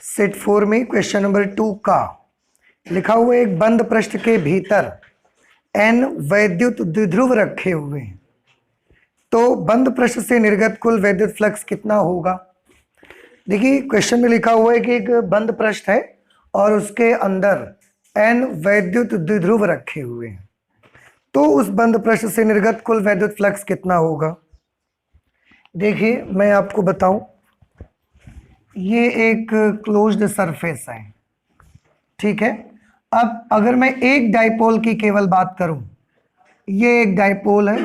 Set 4 में question number 2 का लिखा हुआ एक बंद पृष्ठ के भीतर n वैद्युत द्विध्रुव रखे हुए हैं, तो बंद पृष्ठ से निर्गत कुल वैद्युत फ्लक्स कितना होगा। देखिए क्वेश्चन में लिखा हुआ है कि एक बंद पृष्ठ है और उसके अंदर n वैद्युत द्विध्रुव रखे हुए हैं, तो उस बंद पृष्ठ से निर्गत कुल वैद्युत फ्लक्स कितना होगा। देखिए मैं आपको बताऊं, ये एक क्लोज्ड सरफेस है, ठीक है। अब अगर मैं एक डाइपोल की केवल बात करूं, ये एक डाइपोल है,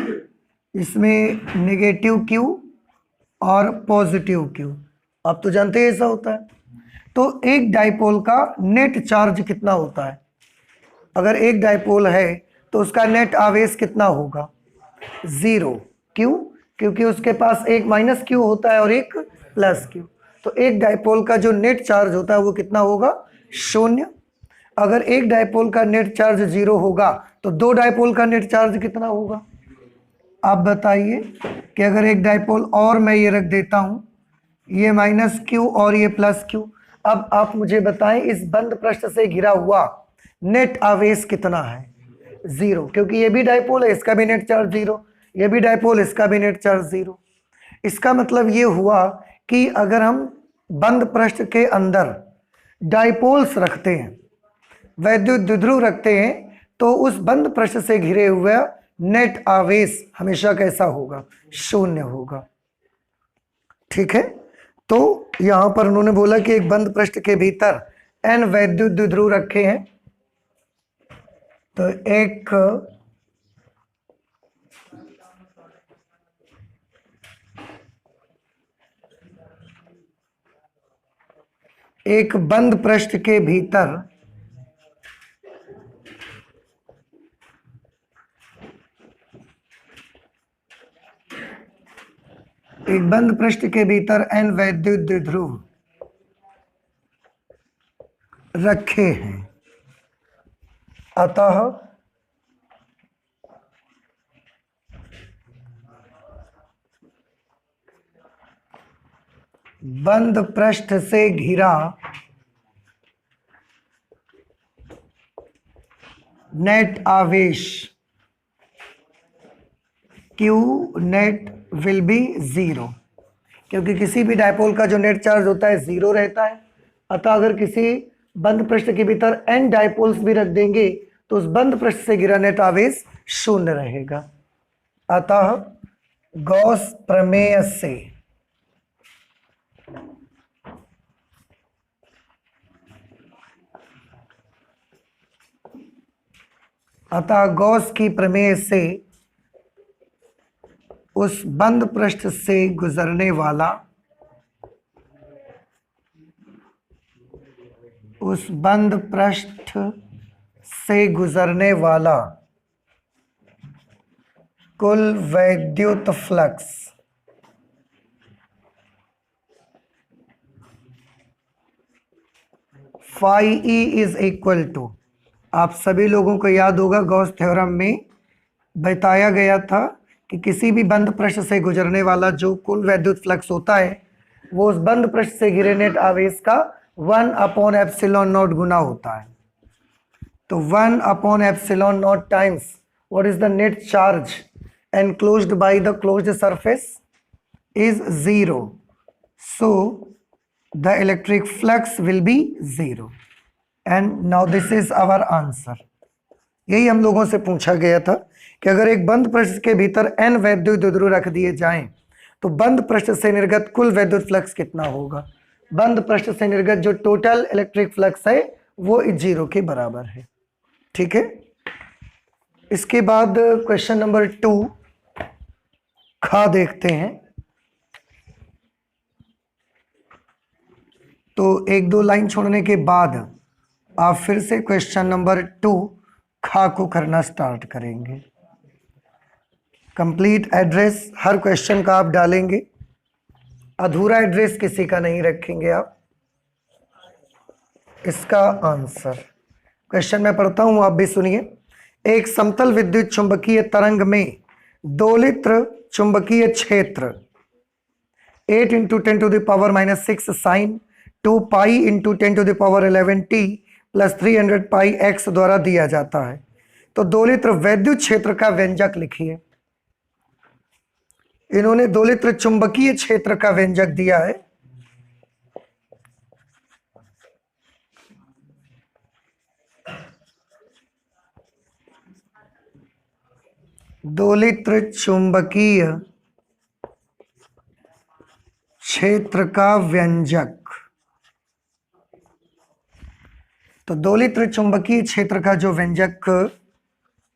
इसमें नेगेटिव क्यू और पॉजिटिव क्यू, आप तो जानते हैं ऐसा होता है। तो एक डाइपोल का नेट चार्ज कितना होता है, अगर एक डाइपोल है तो उसका नेट आवेश कितना होगा, 0। क्यों? क्योंकि उसके पास एक माइनस क्यू होता है और एक प्लस क्यू, तो एक डाइपोल का जो नेट चार्ज होता है वो कितना होगा, 0। अगर एक डाइपोल का नेट चार्ज 0 होगा तो दो डाइपोल का नेट चार्ज कितना होगा। आप बताइए कि अगर एक डाइपोल और मैं ये रख देता हूं, ये माइनस क्यू और ये प्लस क्यू, अब आप मुझे बताएं इस बंद पृष्ठ से घिरा हुआ नेट आवेश कितना है, 0, क्योंकि ये भी डाइपोल है, इसका भी नेट चार्ज 0, ये भी डाइपोल, इसका भी नेट चार्ज 0। इसका मतलब ये हुआ कि अगर हम बंद पृष्ठ के अंदर डाइपोल्स रखते हैं, वैद्युत द्विध्रुव रखते हैं, तो उस बंद पृष्ठ से घिरे हुए नेट आवेश हमेशा कैसा होगा, 0 होगा, ठीक है। तो यहां पर उन्होंने बोला कि एक बंद पृष्ठ के भीतर n वैद्युत द्विध्रुव रखे हैं, तो एक बंद पृष्ठ के भीतर n वैद्युत द्विध्रुव रखे हैं, अतः बंद पृष्ठ से घिरा नेट आवेश Q नेट विल बी 0, क्योंकि किसी भी डाइपोल का जो नेट चार्ज होता है 0 रहता है। अतः अगर किसी बंद पृष्ठ के भीतर n डाइपोल्स भी रख देंगे तो उस बंद पृष्ठ से घिरा नेट आवेश 0 रहेगा। अतः गॉस प्रमेय से गॉस की प्रमेय से उस बंद पृष्ठ से गुजरने वाला कुल वैद्युत flux phi E is equal to, आप सभी लोगों को याद होगा गॉस थ्योरम में बताया गया था कि किसी भी बंद पृष्ठ से गुजरने वाला जो कुल वैद्युत फ्लक्स होता है वो उस बंद पृष्ठ से घिरे नेट आवेश का 1/ε0 गुना होता है। तो 1/ε0 times what is the net charge enclosed by the closed surface is 0, so the electric flux will be 0, and now this is our answer। यही हम लोगों से पूछा गया था कि अगर एक बंद पृष्ठ के भीतर n वैद्युत द्विध्रुव रख दिए जाएं तो बंद पृष्ठ से निर्गत कुल वैद्युत फ्लक्स कितना होगा। बंद पृष्ठ से निर्गत जो टोटल इलेक्ट्रिक फ्लक्स है वो 0 के बराबर है, ठीक है। इसके बाद क्वेश्चन नंबर 2 खा देखते हैं। तो एक दो लाइन छोड़ने के बाद आप फिर से क्वेश्चन नंबर 2 खा को करना स्टार्ट करेंगे। कंप्लीट एड्रेस हर क्वेश्चन का आप डालेंगे, अधूरा एड्रेस किसी का नहीं रखेंगे आप। इसका आंसर क्वेश्चन मैं पढ़ता हूं, आप भी सुनिए। एक समतल विद्युत चुंबकीय तरंग में दोलित्र चुंबकीय क्षेत्र 8 × 10⁻⁶ sin 2 pi into 10⁻11t plus 300 पाई x द्वारा दिया जाता है। तो दोलित्र वैद्युत क्षेत्र का व्यंजक लिखिए। इन्होंने दोलित्र चुंबकीय क्षेत्र का व्यंजक दिया है। दोलित्र चुंबकीय क्षेत्र का व्यंजक। तो दोलित्र चुंबकीय क्षेत्र का जो व्यंजक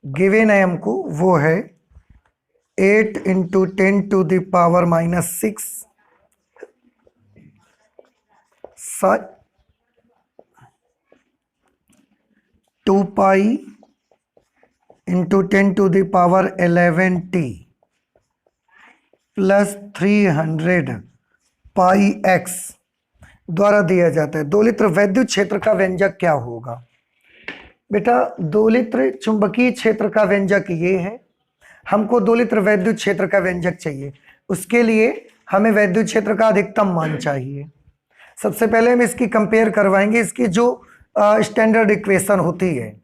गिवन है हमको वो है 8 into 10⁻⁻6 2 pi into 10⁻11t plus 300 पाई x द्वारा दिया जाता है। दोलित्र वैद्युत क्षेत्र का व्यंजक क्या होगा बेटा? दोलित्र चुंबकीय क्षेत्र का व्यंजक ये है। हमको दोलित्र वैद्युत क्षेत्र का व्यंजक चाहिए। उसके लिए हमें वैद्युत क्षेत्र का अधिकतम मान चाहिए। सबसे पहले हम इसकी कंपेयर करवाएंगे। इसकी जो स्टैंडर्ड इक्वेशन होती है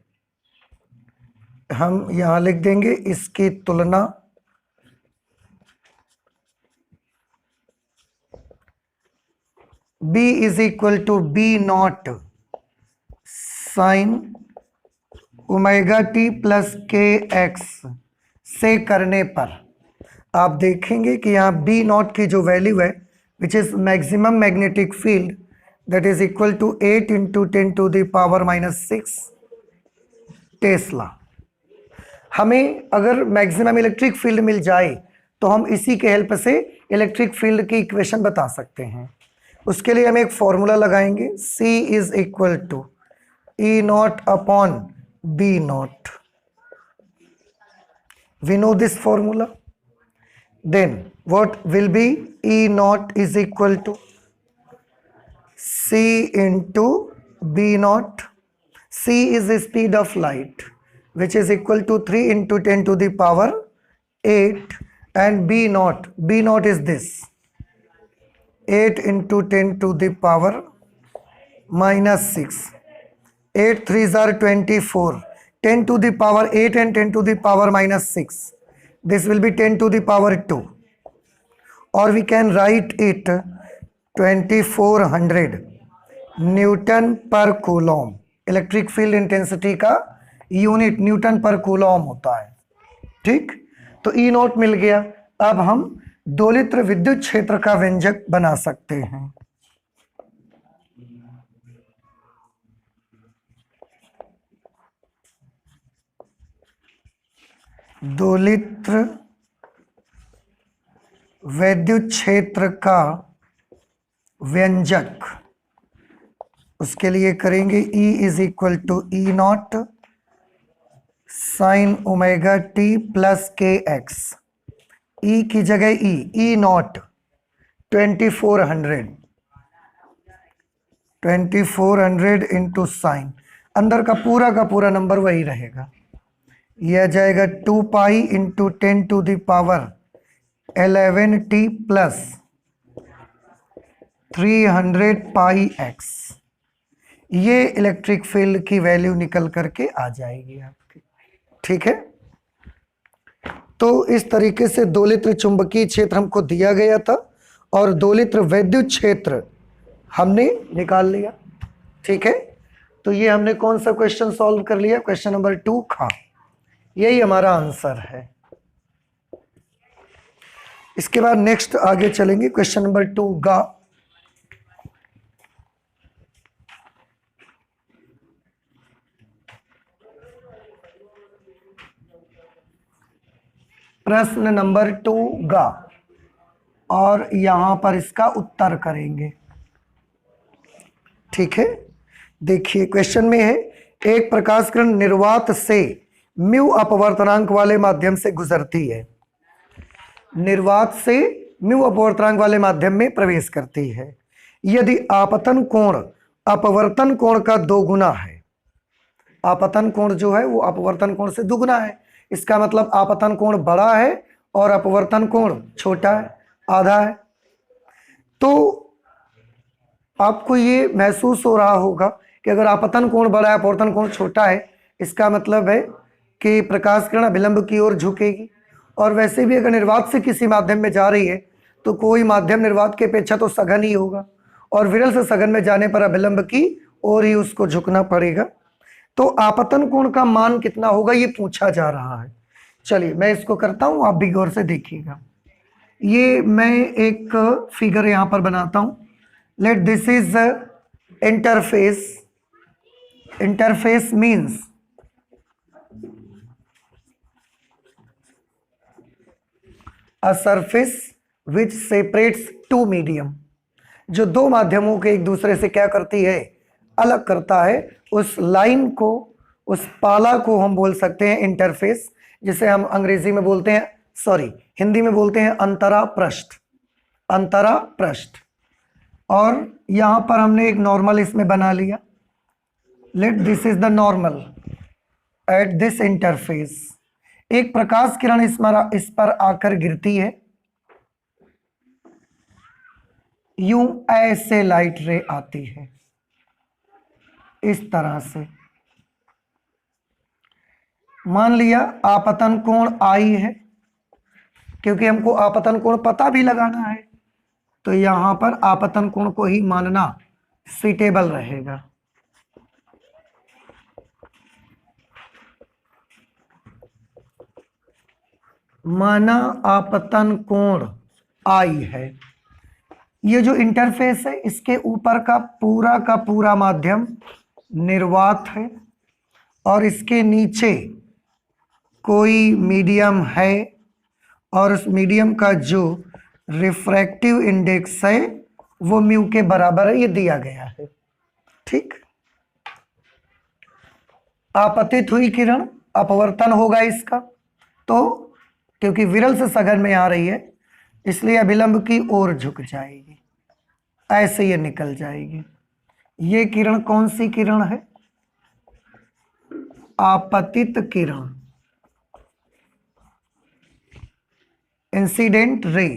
हम यहां लिख देंगे, इसकी तुलना B is equal to B not sine omega T plus K X से करने पर आप देखेंगे कि यहाँ बी नॉट की जो वैल्यू है which is maximum magnetic field that is equal to 8 into 10⁻⁻6 tesla. हमें अगर मैक्सिमम इलेक्ट्रिक फील्ड मिल जाए तो हम इसी के हेल्प से इलेक्ट्रिक फील्ड की इक्वेशन बता सकते हैं। उसके लिए हम एक फॉर्मूला लगाएंगे, C is equal to E not upon B not. We know this formula. Then what will be E not is equal to C into B not. C is the speed of light which is equal to 3 into 10⁸ and B naught is this 8 into 10⁻⁻6। 8 3s are 24, 10⁸ and 10⁻⁻6, this will be 10⁻², or we can write it 2400 Newton पर Coulomb. Electric field intensity का unit Newton पर Coulomb होता है। ठीक, तो ई not मिल गया। अब हम दोलित्र विद्युत क्षेत्र का व्यंजक बना सकते हैं। दोलित्र विद्युत क्षेत्र का व्यंजक, उसके लिए करेंगे E is equal to E not sine omega T plus K X. E की जगह ई नॉट 2400 इंटू साइन, अंदर का पूरा नंबर वही रहेगा। यह जाएगा 2 पाई इंटू 10⁻11t प्लस 300 पाई एक्स। ये इलेक्ट्रिक फील्ड की वैल्यू निकल करके आ जाएगी आपकी। ठीक है, तो इस तरीके से दोलित्र चुंबकीय क्षेत्र हमको दिया गया था और दोलित्र वैद्युत क्षेत्र हमने निकाल लिया। ठीक है, तो ये हमने कौन सा क्वेश्चन सॉल्व कर लिया? क्वेश्चन नंबर 2 का यही हमारा आंसर है। इसके बाद नेक्स्ट आगे चलेंगे क्वेश्चन नंबर 2 का। प्रश्न नंबर 2 गा, और यहां पर इसका उत्तर करेंगे। ठीक है, देखिए क्वेश्चन में है, एक प्रकाश किरण निर्वात से म्यू अपवर्तनांक वाले माध्यम से गुजरती है। निर्वात से म्यू अपवर्तनांक वाले माध्यम में प्रवेश करती है। यदि आपतन कोण अपवर्तन कोण का 2 गुना है, आपतन कोण जो है वो अपवर्तन कोण से दुगुना है, इसका मतलब आपतन कोण बड़ा है और अपवर्तन कोण छोटा है, आधा है। तो आपको ये महसूस हो रहा होगा कि अगर आपतन कोण बड़ा है अपवर्तन कोण छोटा है, इसका मतलब है कि प्रकाश किरण अभिलंब की ओर झुकेगी। और वैसे भी अगर निर्वात से किसी माध्यम में जा रही है तो कोई माध्यम निर्वात की अपेक्षा तो सघन ही होगा, और विरल से सघन में जाने पर अभिलंब की ओर ही उसको झुकना पड़ेगा। तो आपतन कोण का मान कितना होगा ये पूछा जा रहा है। चलिए मैं इसको करता हूं, आप भी गौर से देखिएगा। ये मैं एक फिगर यहां पर बनाता हूं। Let this is interface. Interface means a surface which separates two medium, जो दो माध्यमों के एक दूसरे से क्या करती है, अलग करता है। उस लाइन को, उस पाला को हम बोल सकते हैं इंटरफेस, जिसे हम अंग्रेजी में बोलते हैं, सॉरी हिंदी में बोलते हैं अंतरा पृष्ठ। अंतरा पृष्ठ। और यहां पर हमने एक नॉर्मल इसमें बना लिया। Late this is the normal at this interface. एक प्रकाश किरण इस पर आकर गिरती है, यूं ऐसे लाइट रे आती है इस तरह से। मान लिया आपतन कोण आई है, क्योंकि हमको आपतन कोण पता भी लगाना है तो यहां पर आपतन कोण को ही मानना सुइटेबल रहेगा। माना आपतन कोण आई है। ये जो इंटरफेस है इसके ऊपर का पूरा माध्यम निर्वात है, और इसके नीचे कोई मीडियम है, और उस मीडियम का जो रिफ्रैक्टिव इंडेक्स है वो म्यू के बराबर है, ये दिया गया है। ठीक। आपतित हुई किरण, अपवर्तन होगा इसका, तो क्योंकि विरल से सघन में आ रही है इसलिए अभिलंब की ओर झुक जाएगी, ऐसे ये निकल जाएगी। ये किरण कौन सी किरण है, आपतित किरण, इंसिडेंट रे।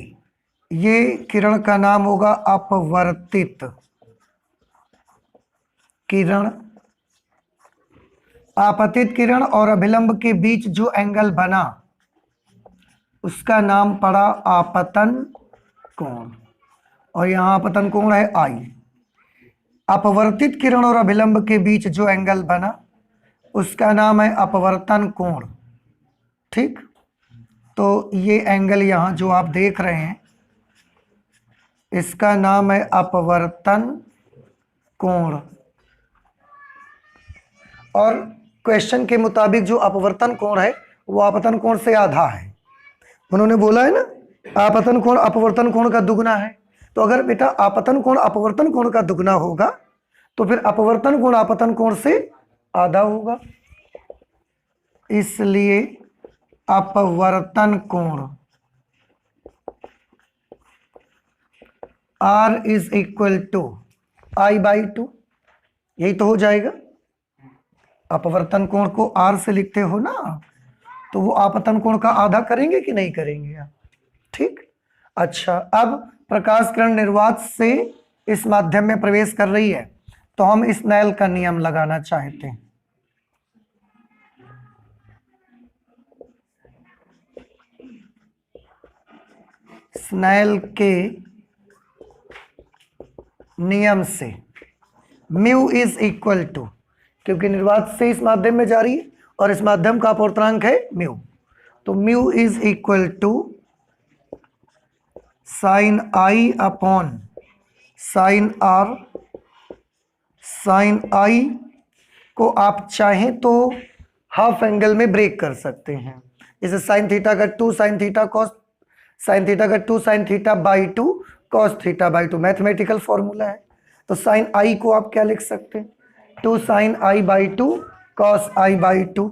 ये किरण का नाम होगा अपवर्तित किरण। आपतित किरण और अभिलंब के बीच जो एंगल बना उसका नाम पड़ा आपतन कोण, और यहां आपतन कोण है आई। अपवर्तित किरण और अभिलंब के बीच जो एंगल बना उसका नाम है अपवर्तन कोण। ठीक। तो ये एंगल यहां जो आप देख रहे हैं इसका नाम है अपवर्तन कोण। और क्वेश्चन के मुताबिक जो अपवर्तन कोण है वो आपतन कोण से आधा है। उन्होंने बोला है ना आपतन कोण अपवर्तन कोण का दुगना है, तो अगर बेटा आपतन कोण अपवर्तन कोण का दुगना होगा तो फिर अपवर्तन कोण आपतन कोण से आधा होगा। इसलिए अपवर्तन कोण R is equal to I/2, यही तो हो जाएगा। अपवर्तन कोण को R से लिखते हो ना, तो वो आपतन कोण का आधा करेंगे कि नहीं करेंगे आप। ठीक। अच्छा, अब प्रकाश किरण निर्वात से इस माध्यम में प्रवेश कर रही है तो हम स्नेल का नियम लगाना चाहते हैं। स्नेल के नियम से म्यू इज इक्वल टू, क्योंकि निर्वात से इस माध्यम में जा रही है और इस माध्यम का अपवर्तनांक है म्यू, तो mu is equal to sine I upon sine R. Sine I को आप चाहें तो हाफ एंगल में ब्रेक कर सकते हैं, जैसे साइन थीटा का 2 sine theta cos, sine theta का 2 sine theta by 2 cos theta by 2 mathematical formula है। तो साइन आई को आप क्या लिख सकते हैं, 2 sine i by 2 cos i by 2।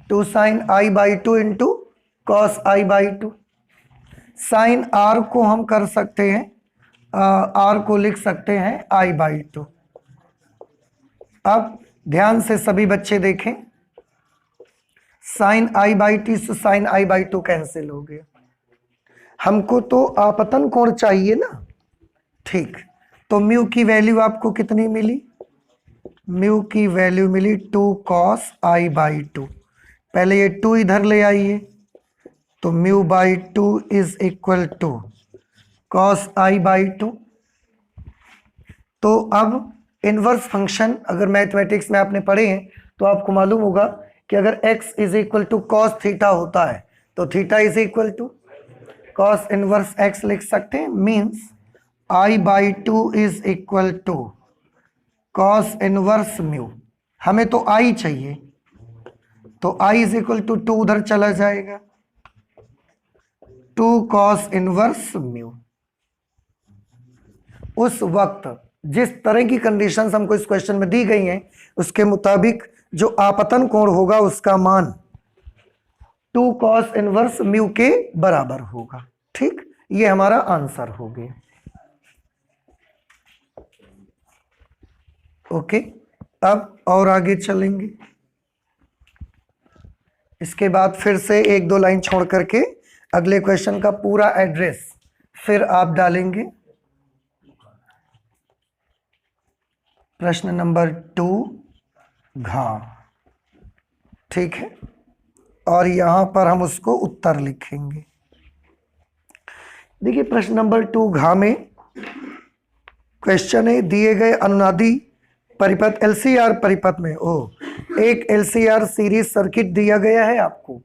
Two sine i by 2 into cos i by 2। Sine r को हम कर सकते हैं, आर को लिख सकते हैं आई बाई 2। अब ध्यान से सभी बच्चे देखें, साइन आई बाई टी से sine i by two cancel हो गया। हमको तो आपतन कोण चाहिए ना, ठीक। तो म्यू की वैल्यू आपको कितनी मिली? म्यू की वैल्यू मिली 2 cos आई बाई टू। पहले ये 2 इधर ले आइए, तो mu by 2 is equal to cos i by two. तो अब इनवर्स फंक्शन अगर मैथमेटिक्स में आपने पढ़े हैं तो आपको मालूम होगा कि अगर x is equal to cos theta होता है तो theta is equal to cos inverse x लिख सकते हैं। Means i by two is equal to cos inverse mu. हमें तो i चाहिए, तो i इज इक्वल टू 2 उधर चला जाएगा, 2 कॉस इनवर्स म्यू। उस वक्त जिस तरह की कंडीशंस हमको इस क्वेश्चन में दी गई हैं उसके मुताबिक जो आपतन कोण होगा उसका मान 2 cos इनवर्स म्यू के बराबर होगा। ठीक, ये हमारा आंसर हो गया। ओके, अब और आगे चलेंगे। इसके बाद फिर से 1-2 लाइन छोड़ करके अगले क्वेश्चन का पूरा एड्रेस फिर आप डालेंगे। प्रश्न नंबर 2 घा, ठीक है, और यहां पर हम उसको उत्तर लिखेंगे। देखिए प्रश्न नंबर 2 घा में क्वेश्चन है, दिए गए अनुनादी परिपथ एलसीआर परिपथ में एक एलसीआर सीरीज सर्किट दिया गया है आपको,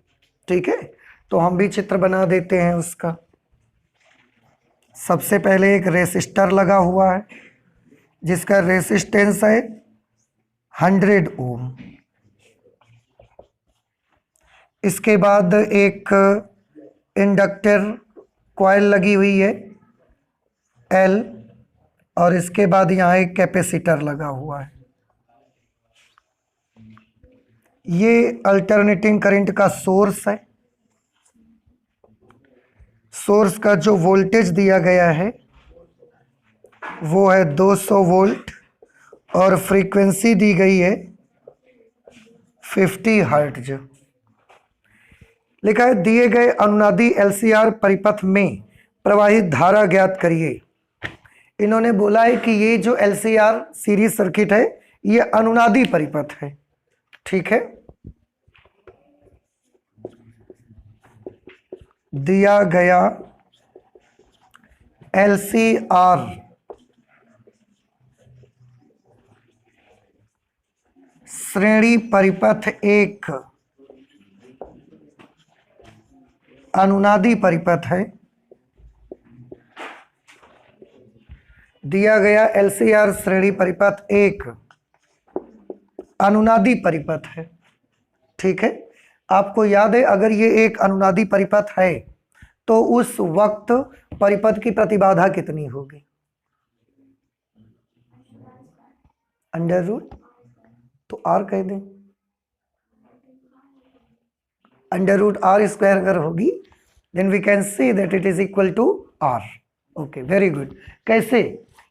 ठीक है। तो हम भी चित्र बना देते हैं उसका। सबसे पहले एक रेसिस्टर लगा हुआ है जिसका रेसिस्टेंस है 100 ओम। इसके बाद एक इंडक्टर कॉइल लगी हुई है L, और इसके बाद यहाँ एक कैपेसिटर लगा हुआ है। ये अल्टरनेटिंग करंट का सोर्स है। सोर्स का जो वोल्टेज दिया गया है वो है 200 वोल्ट और फ्रीक्वेंसी दी गई है 50 हर्ट्ज। लिखा है दिए गए अनुनादी एलसीआर परिपथ में प्रवाहित धारा ज्ञात करिए। इन्होंने बोला है कि ये जो एलसीआर सीरीज सर्किट है ये अनुनादी परिपथ है, ठीक है। दिया गया एलसीआर श्रेणी परिपथ एक अनुनादी परिपथ है। दिया गया एलसीआर श्रेणी परिपथ एक अनुनादी परिपथ है, ठीक है। आपको याद है अगर ये एक अनुनादी परिपथ है तो उस वक्त परिपथ की प्रतिबाधा कितनी होगी? अंडर रूट, तो आर कह दें, अंडर रूट आर स्क्वायर अगर होगी then we can say that it is equal to r. Okay, very good. कैसे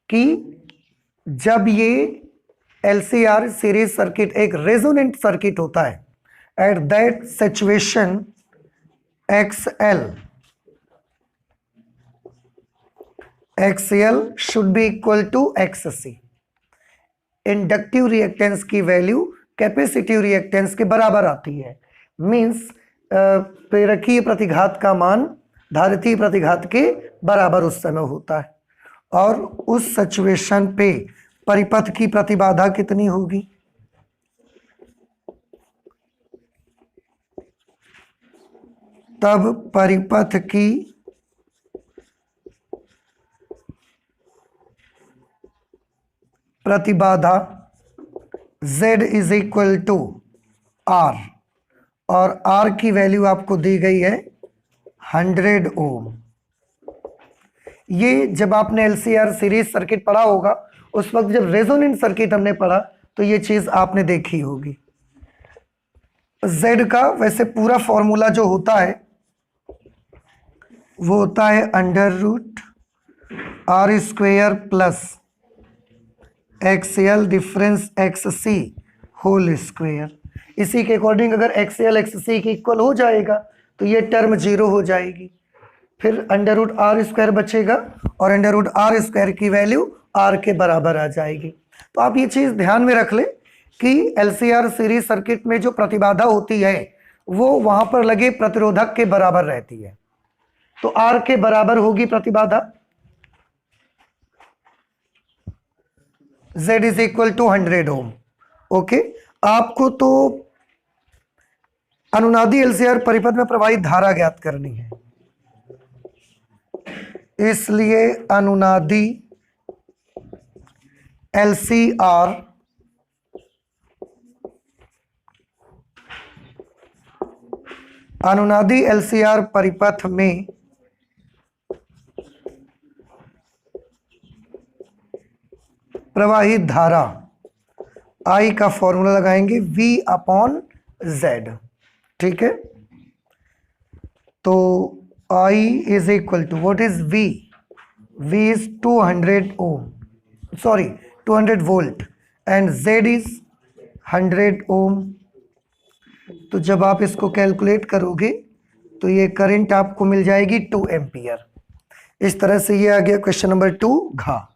कि जब ये एलसीआर सीरीज सर्किट एक रेजोनेंट सर्किट होता है, at that situation XL should be equal to XC। Inductive reactance की वैल्यू कैपेसिटिव रिएक्टेंस के बराबर आती है। मीन्स प्रेरकीय प्रतिघात का मान धारितीय प्रतिघात के बराबर उस समय होता है। और उस सिचुएशन पे परिपथ की प्रतिबाधा कितनी होगी? तब परिपथ की प्रतिबाधा Z is equal to R, और R की वैल्यू आपको दी गई है 100 ओम। ये जब आपने एलसीआर सीरीज सर्किट पढ़ा होगा उस वक्त जब रेजोनेंट सर्किट हमने पढ़ा तो ये चीज आपने देखी होगी। Z का वैसे पूरा फॉर्मूला जो होता है वो होता है under root r square plus XL difference XC whole square. इसी के अकॉर्डिंग अगर XL XC के इक्वल हो जाएगा तो ये टर्म 0 हो जाएगी, फिर अंडर रूट आर स्क्वायर बचेगा और अंडर रूट आर स्क्वायर की वैल्यू आर के बराबर आ जाएगी। तो आप ये चीज़ ध्यान में रख ले कि LCR सीरीज सर्किट में जो प्रतिबाधा होती है वो वहां पर लगे प्रतिरोधक के बराबर रहती है। तो आर के बराबर होगी प्रतिबाधा, Z is equal to 100 ohm. Okay, आपको तो अनुनादी LCR परिपथ में प्रवाहित धारा ज्ञात करनी है, इसलिए अनुनादी LCR परिपथ में प्रवाहित धारा I का फॉर्मूला लगाएंगे V/Z। ठीक है, तो I is equal to what is V? V is 200 ohm, sorry 200 volt and Z is 100 ohm. तो जब आप इसको कैलकुलेट करोगे तो ये करंट आपको मिल जाएगी 2 एम्पियर। इस तरह से ये आ गया क्वेश्चन नंबर 2 घा।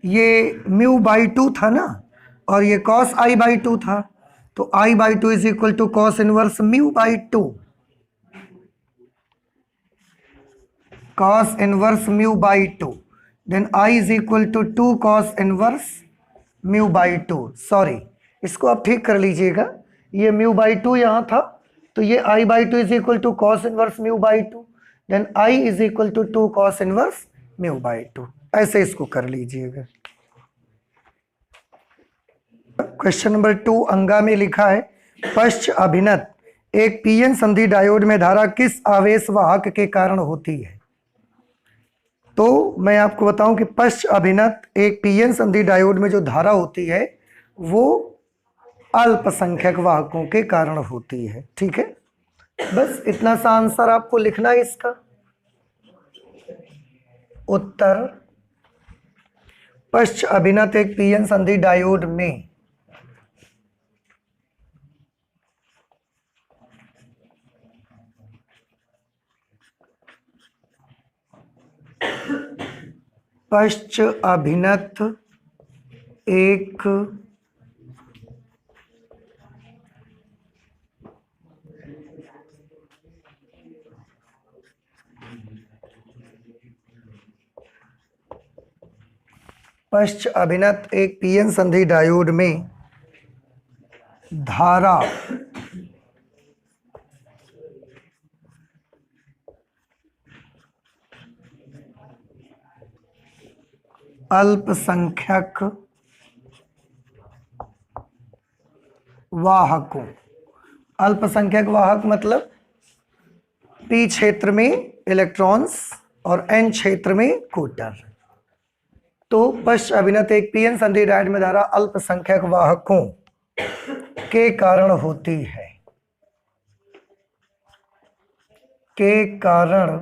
ये μ/2 था ना और ये cos I/2 था, तो I/2 is equal to cos inverse μ/2, cos inverse μ/2, then I is equal to 2 cos inverse μ/2। Sorry, इसको आप ठीक कर लीजिएगा, ये μ/2 यहाँ था, तो ये I/2 is equal to cos inverse μ/2, then I is equal to 2 cos inverse μ/2। ऐसे इसको कर लीजिएगा। क्वेश्चन नंबर 2 अंगा में लिखा है पश्च अभिनत एक पीएन संधि डायोड में धारा किस आवेश वाहक के कारण होती है? तो मैं आपको बताऊं कि पश्च अभिनत एक पीएन संधि डायोड में जो धारा होती है वो अल्पसंख्यक वाहकों के कारण होती है। ठीक है, बस इतना सा आंसर आपको लिखना है इसका। उत्तर पश्च अभिनत एक पीएन संधि डायोड में पश्च अभिनत एक पश्च अभिनत एक पीएन संधि डायोड में धारा अल्पसंख्यक वाहकों, अल्पसंख्यक वाहक मतलब P क्षेत्र में इलेक्ट्रॉन्स और N क्षेत्र में क्वार्टर। तो पश्च अभिनत एक पीएन संधि डायोड में धारा अल्पसंख्यक वाहकों के कारण होती है, के कारण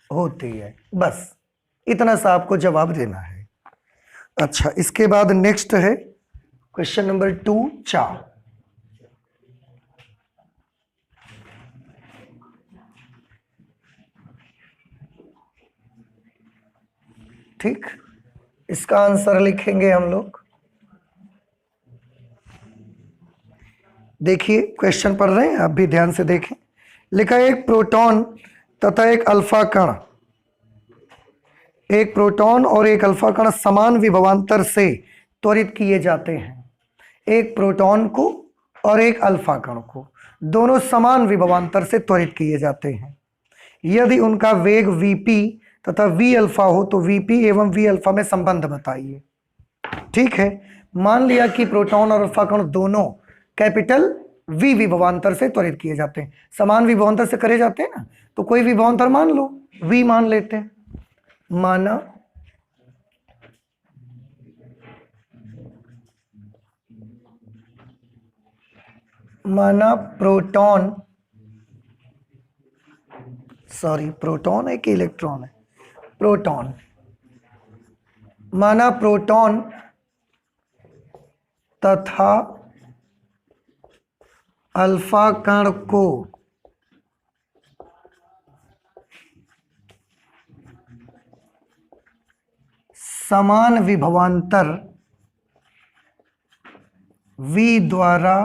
होती है। बस इतना सा आपको जवाब देना है। अच्छा, इसके बाद नेक्स्ट है क्वेश्चन नंबर 2 चा। ठीक, इसका आंसर लिखेंगे हम लोग। देखिए क्वेश्चन पढ़ रहे हैं, आप भी ध्यान से देखें। लिखा है एक प्रोटॉन तथा एक अल्फा कण, एक प्रोटॉन और एक अल्फा कण समान विभवांतर से त्वरित किए जाते हैं। एक प्रोटॉन को और एक अल्फा कण को दोनों समान विभवांतर से त्वरित किए जाते हैं। यदि उनका वेग Vp तथा V अल्फा हो तो Vp एवं V अल्फा में संबंध बताइए। ठीक है, मान लिया कि प्रोटॉन और अल्फा कण दोनों कैपिटल V विभवांतर से त्वरित किए जाते हैं। समान विभवांतर से करे जाते हैं ना, तो कोई विभवांतर मान लो, V मान लेते हैं। माना प्रोटॉन, सॉरी प्रोटॉन है कि इलेक्ट्रॉन है, प्रोटॉन, माना प्रोटॉन तथा अल्फा कण को समान विभवांतर v द्वारा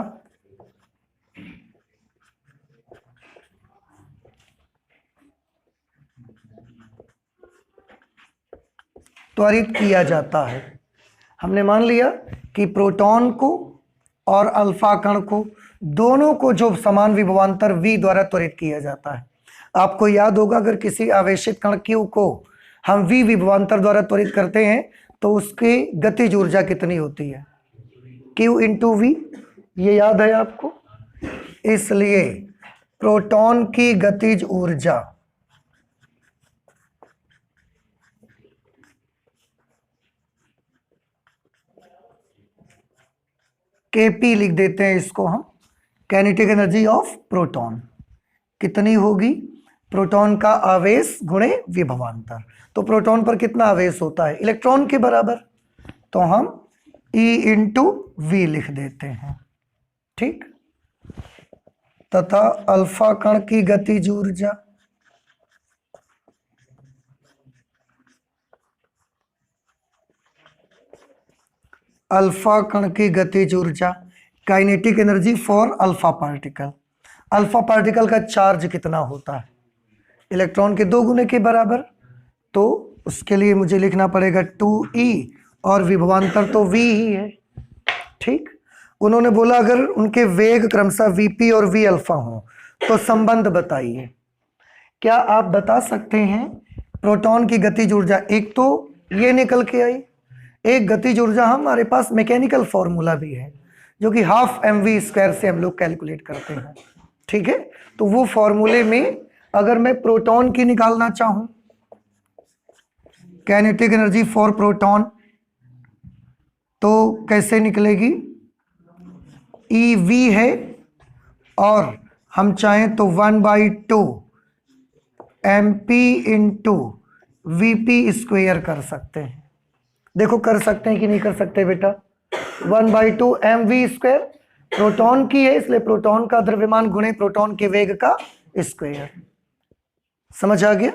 त्वरित किया जाता है। हमने मान लिया कि प्रोटॉन को और अल्फा कण को दोनों को जो समान विभवांतर v द्वारा त्वरित किया जाता है। आपको याद होगा अगर किसी आवेशित कण q को हम v विभवांतर द्वारा त्वरित करते हैं तो उसकी गतिज ऊर्जा कितनी होती है, q इंटू वी। ये याद है आपको? इसलिए प्रोटॉन की गतिज ऊर्जा Kp लिख देते हैं इसको हम, काइनेटिक एनर्जी ऑफ प्रोटॉन कितनी होगी, प्रोटॉन का आवेश गुणे विभवांतर। तो प्रोटॉन पर कितना आवेश होता है, इलेक्ट्रॉन के बराबर, तो हम E इंटू वी लिख देते हैं। ठीक, तथा अल्फा कण की गतिज ऊर्जा अल्फा कण की गतिज ऊर्जा kinetic energy for alpha particle. Alpha particle का चार्ज कितना होता है, इलेक्ट्रॉन के 2 गुने के बराबर, तो उसके लिए मुझे लिखना पड़ेगा 2e और विभवांतर तो v ही है। ठीक, उन्होंने बोला अगर उनके वेग क्रमशः vp और v अल्फा हो तो संबंध बताइए। क्या आप बता सकते हैं प्रोटॉन की गतिज ऊर्जा, एक तो ये निकल के आई, एक गतिज ऊर्जा हमारे पास मैकेनिकल फॉर्मूला भी है जो कि ½ mv² से हम लोग कैलकुलेट करते हैं। ठीक है, तो वो फॉर्मूले में अगर मैं प्रोटॉन की निकालना चाहूं, काइनेटिक एनर्जी फॉर प्रोटॉन, तो कैसे निकलेगी, EV है और हम चाहें तो 1/2 mp इंटू VP² कर सकते हैं। देखो कर सकते हैं कि नहीं कर सकते बेटा, 1/2 mv², प्रोटॉन की है इसलिए प्रोटॉन का द्रव्यमान गुणे प्रोटॉन के वेग का स्क्वायर। समझ आ गया?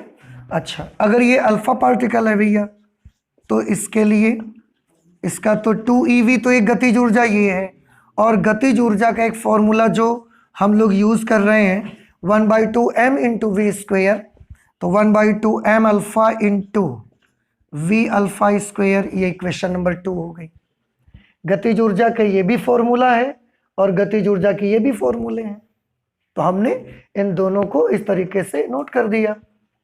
अच्छा, अगर ये अल्फा पार्टिकल है भैया तो इसके लिए इसका तो 2ev, तो एक गतिज ऊर्जा ये है, और गतिज ऊर्जा का एक फॉर्मूला जो हम लोग यूज कर रहे हैं 1/2 m इंटू v², तो 1/2 m अल्फा इंटू v अल्फा², ये इक्वेशन नंबर 2 हो गई। गतिज ऊर्जा का ये भी फॉर्मूला है और गतिज ऊर्जा की ये भी फॉर्मूले हैं, तो हमने इन दोनों को इस तरीके से नोट कर दिया।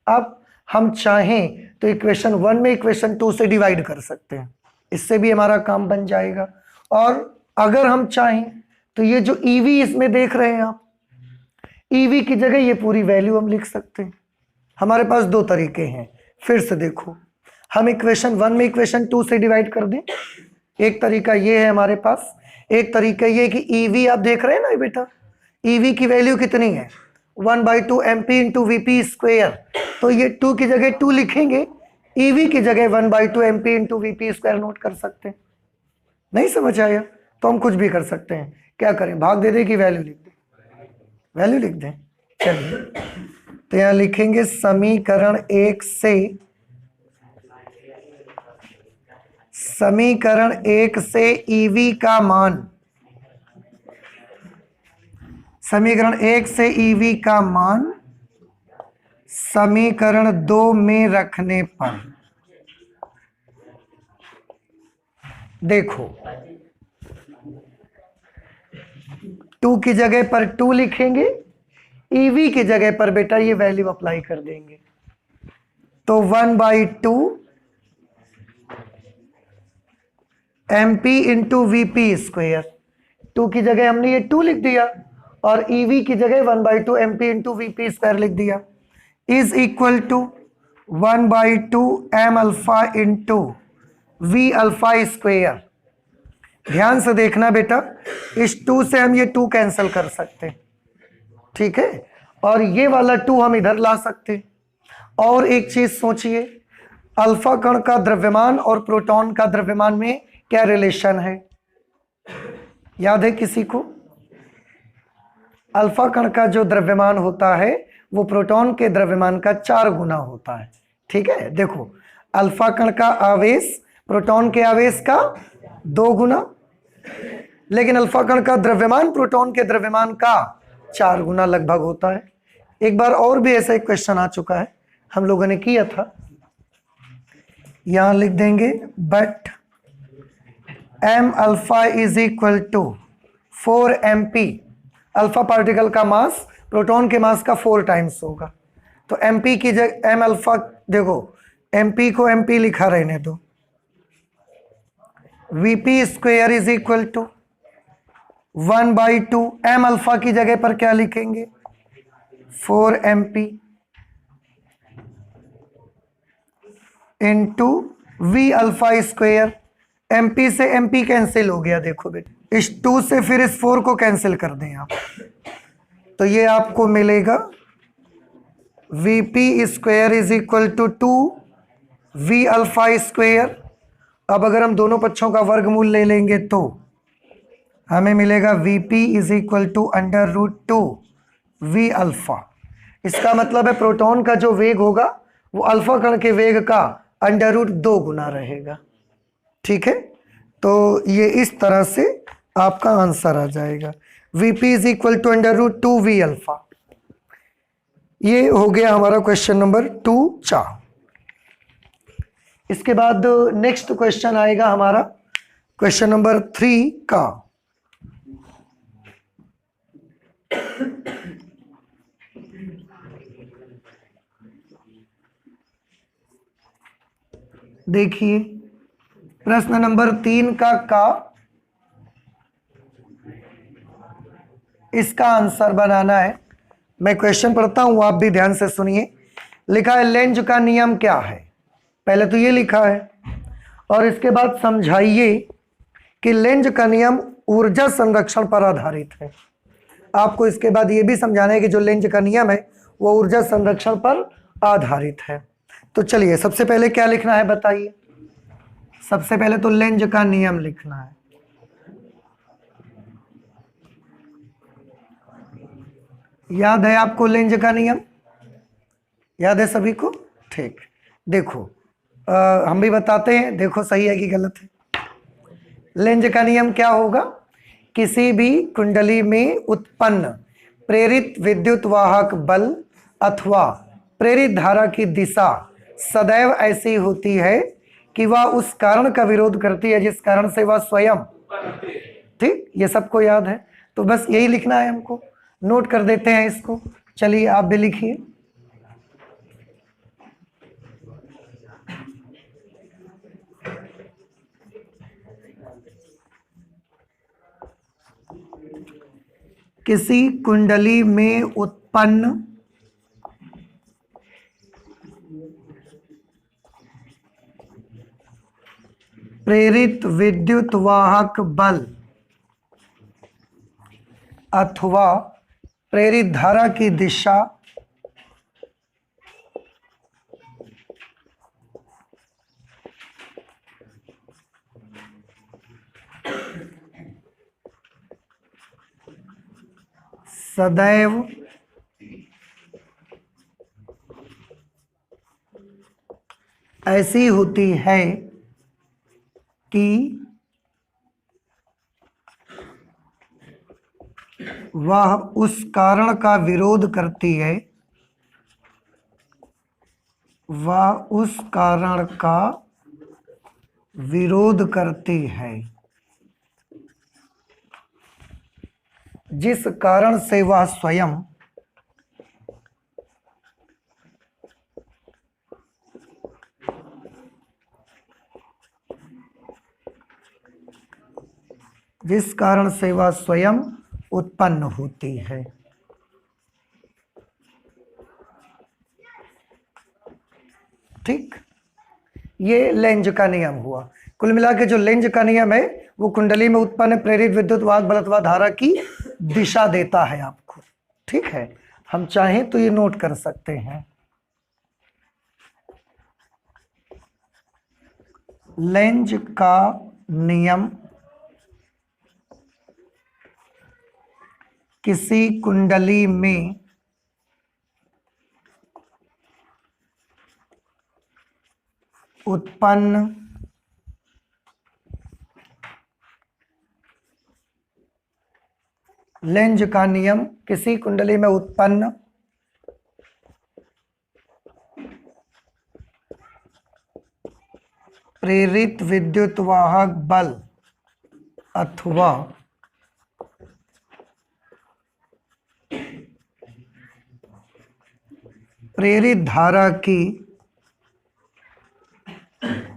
अब हम चाहें तो इक्वेशन 1 में इक्वेशन 2 से डिवाइड कर सकते हैं, इससे भी हमारा काम बन जाएगा। और अगर हम चाहें तो ये जो EV इसमें देख रहे हैं आप, EV की जगह ये पूरी वैल्यू हम लिख सकते हैं। हमारे पास 2 तरीके हैं, फिर से देखो, हम इक्वेशन 1 में इक्वेशन 2 से डिवाइड कर दें, एक तरीका ये है हमारे पास। एक तरीका ये कि EV आप देख रहे हैं ना बेटा, EV की वैल्यू कितनी है 1/2 mp इंटू VP², तो ये 2 की जगह 2 लिखेंगे, EV की जगह 1/2 mp इंटू VP² नोट कर सकते हैं। नहीं समझ आया तो हम कुछ भी कर सकते हैं, क्या करें, भाग दे दें कि वैल्यू लिख दें, वैल्यू लिख दें। चलिए, तो यहां लिखेंगे समीकरण 1 से EV का मान, समीकरण 1 से EV का मान समीकरण 2 में रखने पर, देखो 2 की जगह पर 2 लिखेंगे, EV की जगह पर बेटा ये वैल्यू अप्लाई कर देंगे, तो 1/2 mp इंटू VP², 2 की जगह हमने ये 2 लिख दिया और EV की जगह 1/2 mp इंटू VP² लिख दिया, is equal to 1/2 m alpha into V alpha. ध्यान से देखना बेटा, इस 2 से हम ये 2 कैंसिल कर सकते हैं, ठीक है, और ये वाला 2 हम इधर ला सकते हैं। और एक चीज सोचिए, अल्फा कण का द्रव्यमान और प्रोटॉन का द्रव्यमान में क्या रिलेशन है, याद है किसी को? अल्फा कण का जो द्रव्यमान होता है वो प्रोटॉन के द्रव्यमान का 4 गुना होता है। ठीक है, देखो अल्फा कण का आवेश प्रोटॉन के आवेश का 2 गुना, लेकिन अल्फा कण का द्रव्यमान प्रोटॉन के द्रव्यमान का 4 गुना लगभग होता है। एक बार और भी ऐसा एक क्वेश्चन आ चुका है, हम लोगों ने किया था, यहां लिख देंगे but m alpha is equal to 4 mp। Alpha particle का मास प्रोटॉन के मास का 4 टाइम्स होगा, तो mp की जगह m अल्फा, देखो mp को mp लिखा रहने दो, vp square is equal to 1/2। m alpha की जगह पर क्या लिखेंगे? 4 mp into v alpha square. mp से mp कैंसिल हो गया, देखो बेटा इस 2 से फिर इस 4 को कैंसिल कर दें आप, तो ये आपको मिलेगा vp square is equal to 2 v alpha square. अब अगर हम दोनों पक्षों का वर्गमूल ले लेंगे तो हमें मिलेगा vp is equal to √2 v alpha. इसका मतलब है प्रोटॉन का जो वेग होगा वो अल्फा कण के वेग का √2 गुना रहेगा। ठीक है, तो ये इस तरह से आपका आंसर आ जाएगा, vp is equal to √2 v alpha. ये हो गया हमारा क्वेश्चन नंबर 2 चा। इसके बाद नेक्स्ट क्वेश्चन आएगा हमारा क्वेश्चन नंबर 3 का। देखिए प्रश्न नंबर 3 का इसका आंसर बनाना है। मैं क्वेश्चन पढ़ता हूं, आप भी ध्यान से सुनिए। लिखा है लेंज का नियम क्या है, पहले तो ये लिखा है, और इसके बाद समझाइए कि लेंज का नियम ऊर्जा संरक्षण पर आधारित है। आपको इसके बाद ये भी समझाना है कि जो लेंज का नियम है वो ऊर्जा संरक्षण पर आधारित है। तो चलिए सबसे पहले क्या लिखना है बताइए। सबसे पहले तो लेंज का नियम लिखना है। याद है आपको लेंज का नियम? याद है सभी को? ठीक, देखो हम भी बताते हैं, देखो सही है कि गलत है। लेंज का नियम क्या होगा? किसी भी कुंडली में उत्पन्न प्रेरित विद्युत वाहक बल अथवा प्रेरित धारा की दिशा सदैव ऐसी होती है कि वह उस कारण का विरोध करती है जिस कारण से वह स्वयं, ठीक, ये सबको याद है, तो बस यही लिखना है हमको। नोट कर देते हैं इसको, चलिए आप भी लिखिए। किसी कुंडली में उत्पन्न प्रेरित विद्युत वाहक बल अथवा प्रेरित धारा की दिशा सदैव ऐसी होती है कि वह उस कारण का विरोध करती है, वह उस कारण का विरोध करती है जिस कारण से वह स्वयं उत्पन्न होती है। ठीक, ये लेंज का नियम हुआ। कुल मिला के जो लेंज का नियम है वो कुंडली में उत्पन्न प्रेरित विद्युत वाहक बल अथवा धारा की दिशा देता है आपको। ठीक है, हम चाहें तो ये नोट कर सकते हैं। लेंज का नियम किसी कुंडली में उत्पन्न लेंज का नियम, किसी कुंडली में उत्पन्न प्रेरित विद्युत वाहक बल अथवा प्रेरित धारा की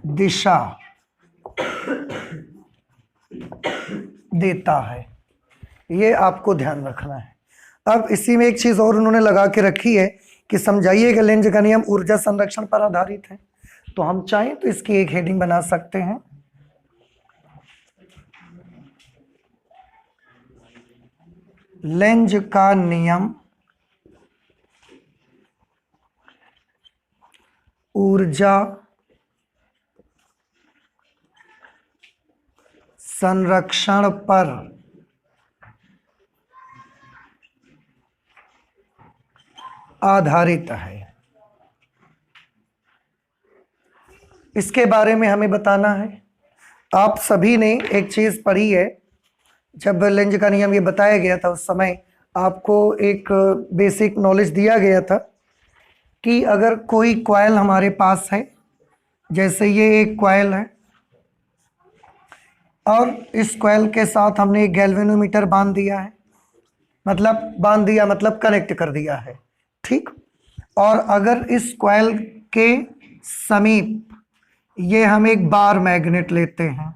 दिशा देता है। ये आपको ध्यान रखना है। अब इसी में एक चीज और उन्होंने लगा के रखी है कि समझाइए कि लेंज का नियम ऊर्जा संरक्षण पर आधारित है। तो हम चाहें तो इसकी एक हेडिंग बना सकते हैं, लेंज का नियम ऊर्जा संरक्षण पर आधारित है। इसके बारे में हमें बताना है। आप सभी ने एक चीज पढ़ी है, जब लेंज का नियम ये बताया गया था उस समय आपको एक बेसिक नॉलेज दिया गया था कि अगर कोई कॉइल हमारे पास है, जैसे ये एक कॉइल है और इस कॉइल के साथ हमने एक गैल्वेनोमीटर बांध दिया है, मतलब कनेक्ट कर दिया है, ठीक। और अगर इस कॉइल के समीप ये हम एक बार मैग्नेट लेते हैं,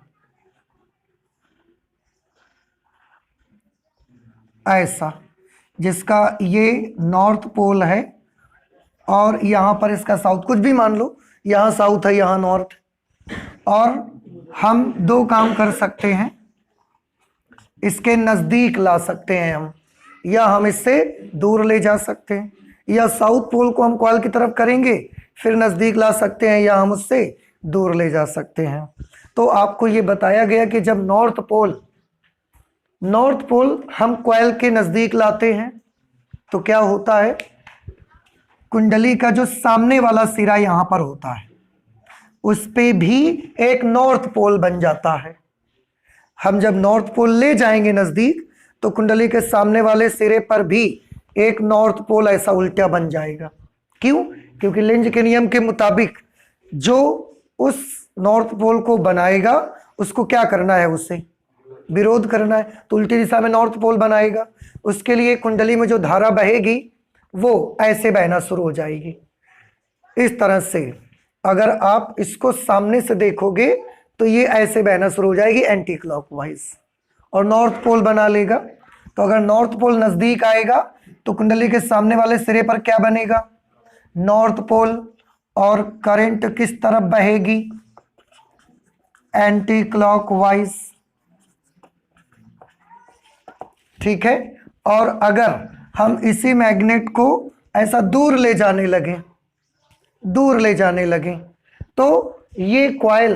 ऐसा, जिसका ये नॉर्थ पोल है और यहाँ पर इसका साउथ, कुछ भी मान लो, यहाँ साउथ है यहाँ नॉर्थ, और हम दो काम कर सकते हैं, इसके नज़दीक ला सकते हैं हम, या हम इससे दूर ले जा सकते हैं, या साउथ पोल को हम कॉइल की तरफ करेंगे फिर नज़दीक ला सकते हैं, या हम उससे दूर ले जा सकते हैं। तो आपको ये बताया गया कि जब नॉर्थ पोल हम कॉइल के नज़दीक लाते हैं तो क्या होता है, कुंडली का जो सामने वाला सिरा यहाँ पर होता है उस पे भी एक नॉर्थ पोल बन जाता है। हम जब नॉर्थ पोल ले जाएंगे नज़दीक तो कुंडली के सामने वाले सिरे पर भी एक नॉर्थ पोल ऐसा उल्टा बन जाएगा। क्यों? क्योंकि लेंज के नियम के मुताबिक जो उस नॉर्थ पोल को बनाएगा उसको क्या करना है, उससे विरोध करना है, तो उल्टी दिशा में नॉर्थ पोल बनाएगा। उसके लिए कुंडली में जो धारा बहेगी वो ऐसे बहना शुरू हो जाएगी। इस तरह से अगर आप इसको सामने से देखोगे तो ये ऐसे बहना शुरू हो जाएगी एंटी क्लॉकवाइज और नॉर्थ पोल बना लेगा। तो अगर नॉर्थ पोल नजदीक आएगा तो कुंडली के सामने वाले सिरे पर क्या बनेगा, नॉर्थ पोल, और करंट किस तरफ बहेगी, एंटी क्लॉकवाइज, ठीक है। और अगर हम इसी मैग्नेट को ऐसा दूर ले जाने लगे तो ये कॉइल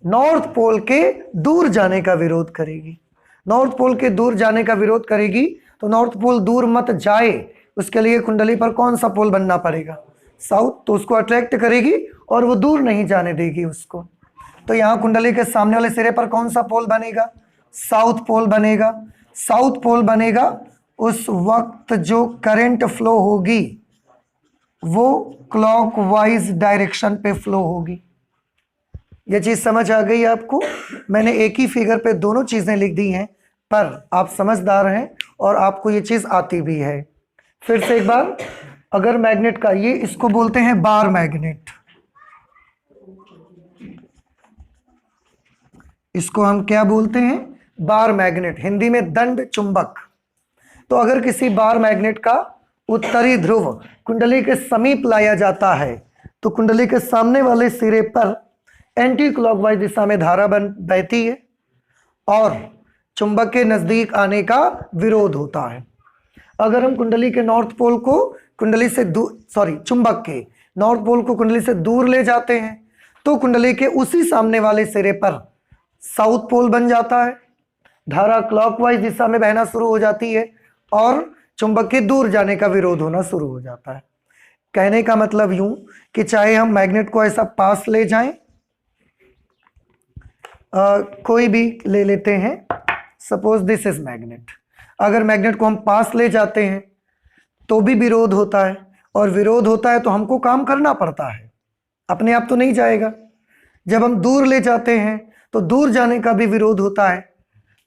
नॉर्थ पोल के दूर जाने का विरोध करेगी। नॉर्थ पोल के दूर जाने का विरोध करेगी तो नॉर्थ पोल दूर मत जाए, उसके लिए कुंडली पर कौन सा पोल बनना पड़ेगा, साउथ, तो उसको अट्रैक्ट करेगी और वो दूर नहीं जाने देगी उसको। तो यहाँ कुंडली के सामने वाले सिरे पर कौन सा पोल बनेगा, साउथ पोल बनेगा। साउथ पोल बनेगा उस वक्त जो करंट फ्लो होगी वो क्लॉकवाइज डायरेक्शन पे फ्लो होगी। ये चीज समझ आ गई आपको? मैंने एक ही फिगर पे दोनों चीजें लिख दी हैं, पर आप समझदार हैं और आपको ये चीज आती भी है। फिर से एक बार, अगर मैग्नेट का, ये इसको बोलते हैं बार मैग्नेट, इसको हम क्या बोलते हैं, बार मैग्नेट, हिंदी में दंड चुंबक। तो अगर किसी बार मैग्नेट का उत्तरी ध्रुव कुंडली के समीप लाया जाता है तो कुंडली के सामने वाले सिरे पर एंटी क्लॉकवाइज दिशा में धारा बहती है और चुंबक के नजदीक आने का विरोध होता है। अगर हम कुंडली के नॉर्थ पोल को कुंडली से चुंबक के नॉर्थ पोल को कुंडली से दूर ले जाते हैं तो कुंडली के उसी सामने वाले सिरे पर साउथ पोल बन जाता है, धारा क्लॉकवाइज दिशा में बहना शुरू हो जाती है और चुंबक के दूर जाने का विरोध होना शुरू हो जाता है। कहने का मतलब यूं कि चाहे हम मैग्नेट को ऐसा पास ले जाएं, कोई भी ले लेते हैं, सपोज दिस इज मैग्नेट। अगर मैग्नेट को हम पास ले जाते हैं तो भी विरोध होता है, और विरोध होता है तो हमको काम करना पड़ता है, अपने आप तो नहीं जाएगा। जब हम दूर ले जाते हैं तो दूर जाने का भी विरोध होता है,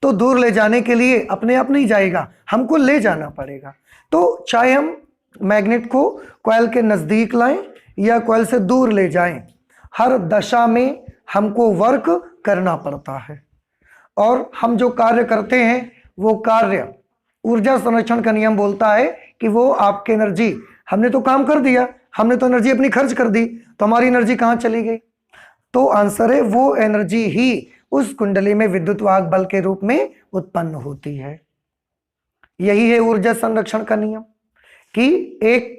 तो दूर ले जाने के लिए अपने आप नहीं जाएगा, हमको ले जाना पड़ेगा। तो चाहे हम मैग्नेट को कॉइल के नजदीक लाएं या कॉइल से दूर ले जाएं, हर दशा में हमको वर्क करना पड़ता है। और हम जो कार्य करते हैं वो कार्य, ऊर्जा संरक्षण का नियम बोलता है कि वो आपकी एनर्जी, हमने तो काम कर दिया, हमने तो एनर्जी अपनी खर्च कर दी, तो हमारी एनर्जी कहाँ चली गई? तो आंसर है वो एनर्जी ही उस कुंडली में विद्युत वाहक बल के रूप में उत्पन्न होती है। यही है ऊर्जा संरक्षण का नियम, कि एक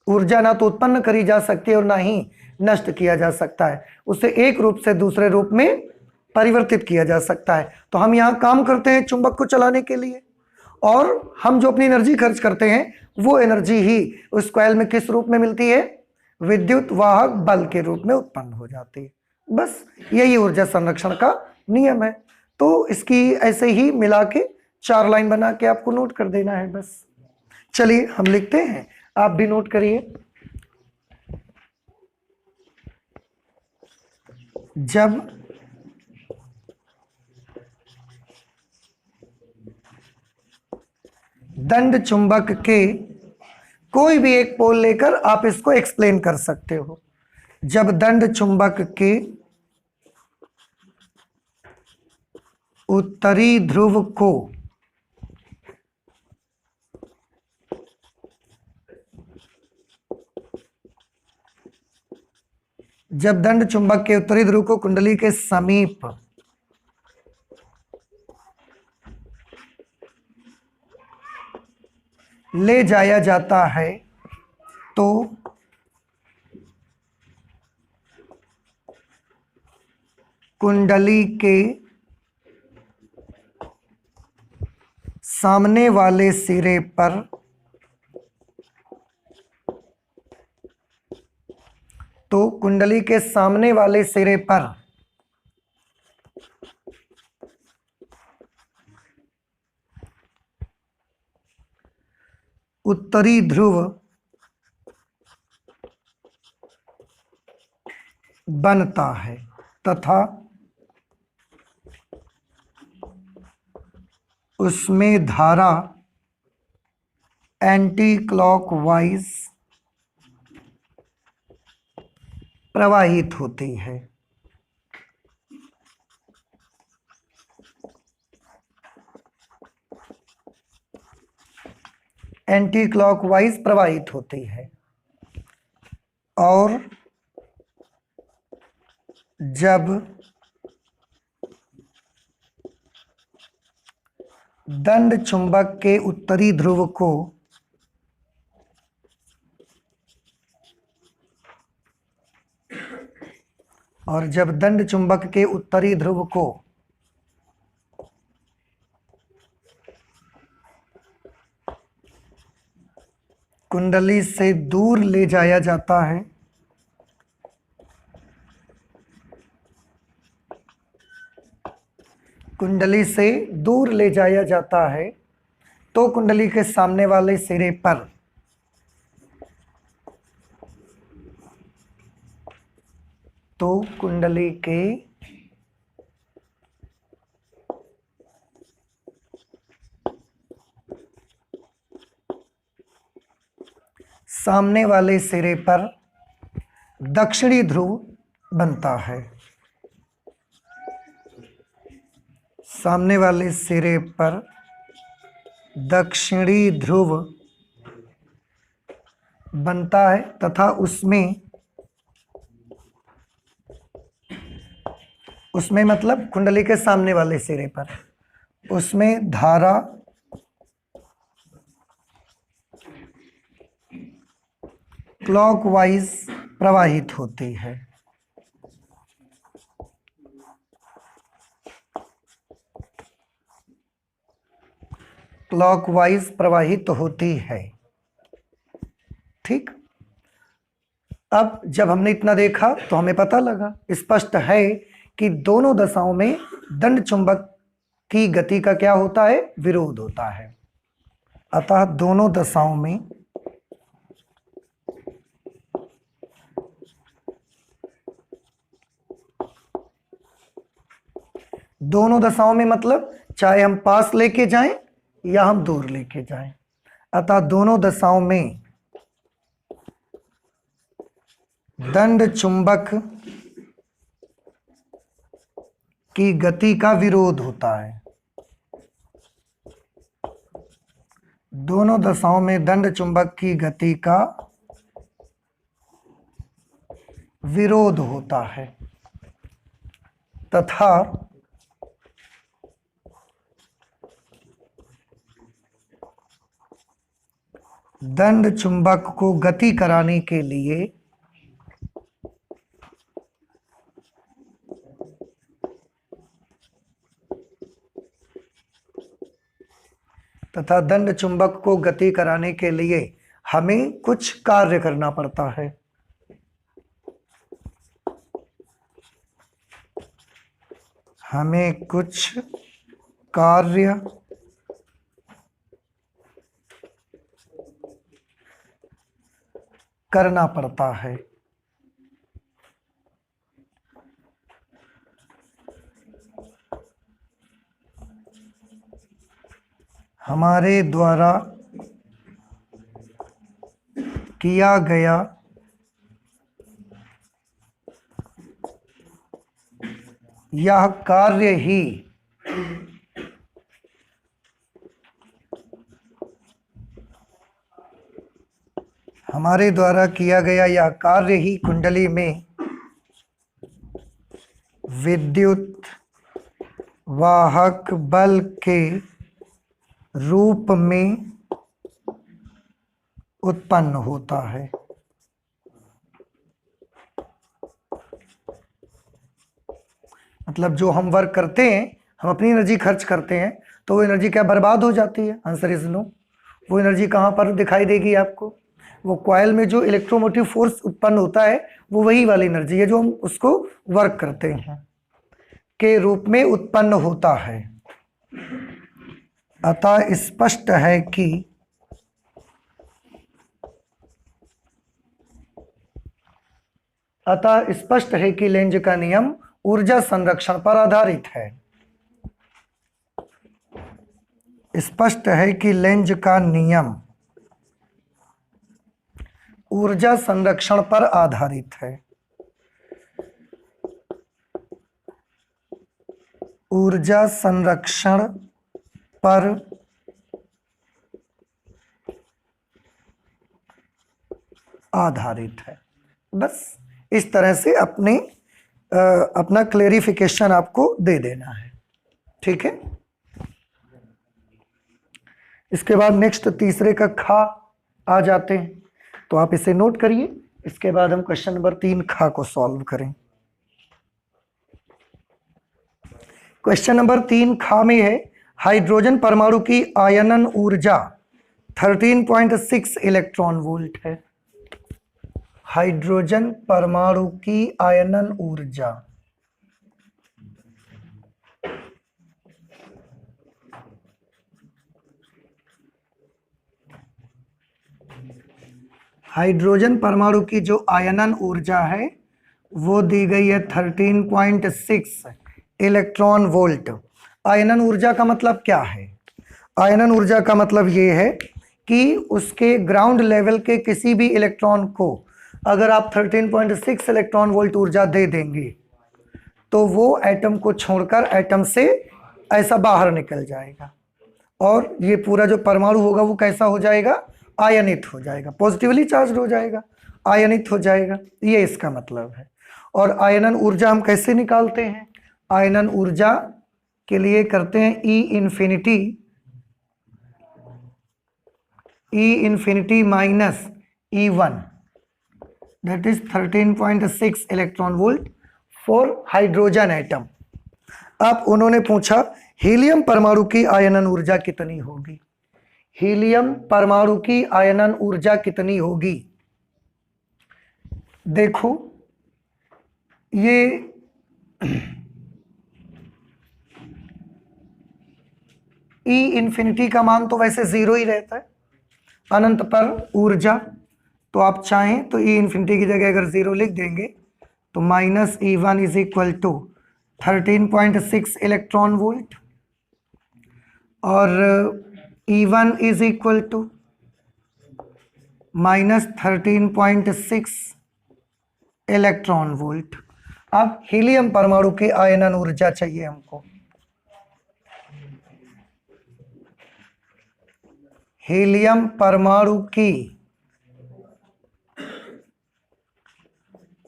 ऊर्जा ना तो उत्पन्न करी जा सकती है और ना ही नष्ट किया जा सकता है, उसे एक रूप से दूसरे रूप में परिवर्तित किया जा सकता है। तो हम यहाँ काम करते हैं चुंबक को चलाने के लिए, और हम जो अपनी एनर्जी खर्च करते हैं वो एनर्जी ही उस कॉइल में किस रूप में मिलती है? विद्युत वाहक बल के रूप में उत्पन्न हो जाती है। बस यही ऊर्जा संरक्षण का नियम है। तो इसकी ऐसे ही मिला के 4 लाइन बना के आपको नोट कर देना है बस। चलिए हम लिखते हैं, आप भी नोट करिए। जब दंड चुंबक के, कोई भी एक पोल लेकर आप इसको एक्सप्लेन कर सकते हो। जब दंड चुंबक के उत्तरी ध्रुव को जब दंड चुंबक के उत्तरी ध्रुव को कुंडली के समीप ले जाया जाता है तो कुंडली के सामने वाले सिरे पर कुंडली के सामने वाले सिरे पर उत्तरी ध्रुव बनता है तथा उसमें धारा एंटी क्लॉकवाइज प्रवाहित होती है। एंटी क्लॉकवाइज प्रवाहित होती है, और जब दंड चुंबक के उत्तरी ध्रुव को कुंडली से दूर ले जाया जाता है तो कुंडली के सामने वाले सिरे पर दक्षिणी ध्रुव बनता है। सामने वाले सिरे पर दक्षिणी ध्रुव बनता है तथा उसमें मतलब कुंडली के सामने वाले सिरे पर उसमें धारा क्लॉकवाइज प्रवाहित होती है। क्लॉकवाइज प्रवाहित होती है। ठीक, अब जब हमने इतना देखा तो हमें पता लगा, स्पष्ट है कि दोनों दशाओं में दंड चुंबक की गति का क्या होता है, विरोध होता है। अतः दोनों दशाओं में मतलब चाहे हम पास लेके जाएं या हम दूर लेके जाएं, अतः दोनों दशाओं में दंड चुंबक की गति का विरोध होता है। दोनों दशाओं में दंड चुंबक की गति का विरोध होता है तथा दंड चुंबक को गति कराने के लिए हमें कुछ कार्य करना पड़ता है। हमें कुछ कार्य करना पड़ता है। हमारे द्वारा किया गया यह कार्य ही कुंडली में विद्युत वाहक बल के रूप में उत्पन्न होता है। मतलब जो हम वर्क करते हैं, हम अपनी एनर्जी खर्च करते हैं, तो वो एनर्जी क्या बर्बाद हो जाती है? Answer is no. वो एनर्जी कहाँ पर दिखाई देगी आपको? वो कॉइल में जो इलेक्ट्रोमोटिव फोर्स उत्पन्न होता है, वो वही वाली एनर्जी है जो हम उसको वर्क करते हैं के रूप में उत्पन्न होता है। अतः स्पष्ट है कि लेंज का नियम ऊर्जा संरक्षण पर आधारित है। स्पष्ट है कि लेंज का नियम ऊर्जा संरक्षण पर आधारित है। ऊर्जा संरक्षण पर आधारित है। बस इस तरह से अपना क्लेरिफिकेशन आपको दे देना है। ठीक है, इसके बाद नेक्स्ट तीसरे का खा आ जाते हैं, तो आप इसे नोट करिए। इसके बाद हम क्वेश्चन नंबर 3 खा को सॉल्व करें। क्वेश्चन नंबर 3 खा में है, हाइड्रोजन परमाणु की आयनन ऊर्जा 13.6 इलेक्ट्रॉन वोल्ट है। हाइड्रोजन परमाणु की आयनन ऊर्जा की जो आयनन ऊर्जा है वो दी गई है 13.6 इलेक्ट्रॉन वोल्ट। आयनन ऊर्जा का मतलब क्या है? आयनन ऊर्जा का मतलब ये है कि उसके ग्राउंड लेवल के किसी भी इलेक्ट्रॉन को अगर आप 13.6 इलेक्ट्रॉन वोल्ट ऊर्जा दे देंगे तो वो एटम को छोड़कर एटम से ऐसा बाहर निकल जाएगा, और ये पूरा जो परमाणु होगा वो कैसा हो जाएगा? आयनित हो जाएगा, पॉजिटिवली चार्ज हो जाएगा, आयनित हो जाएगा। ये इसका मतलब है। और आयनन ऊर्जा हम कैसे निकालते हैं? आयनन ऊर्जा के लिए करते हैं E infinity minus E1, that is 13.6 electron volt for hydrogen atom. अब उन्होंने पूछा हीलियम परमाणु की आयनन ऊर्जा कितनी होगी? हीलियम परमाणु की आयनन ऊर्जा कितनी होगी? देखो ये ई इंफिनिटी का मान तो वैसे जीरो ही रहता है अनंत पर ऊर्जा, तो आप चाहें तो ई इंफिनिटी की जगह अगर जीरो लिख देंगे तो minus E one is equal to 13.6 electron volt और E one is equal to minus 13.6 electron volt. अब हीलियम परमाणु की आयनन ऊर्जा चाहिए हमको। हीलियम परमाणु की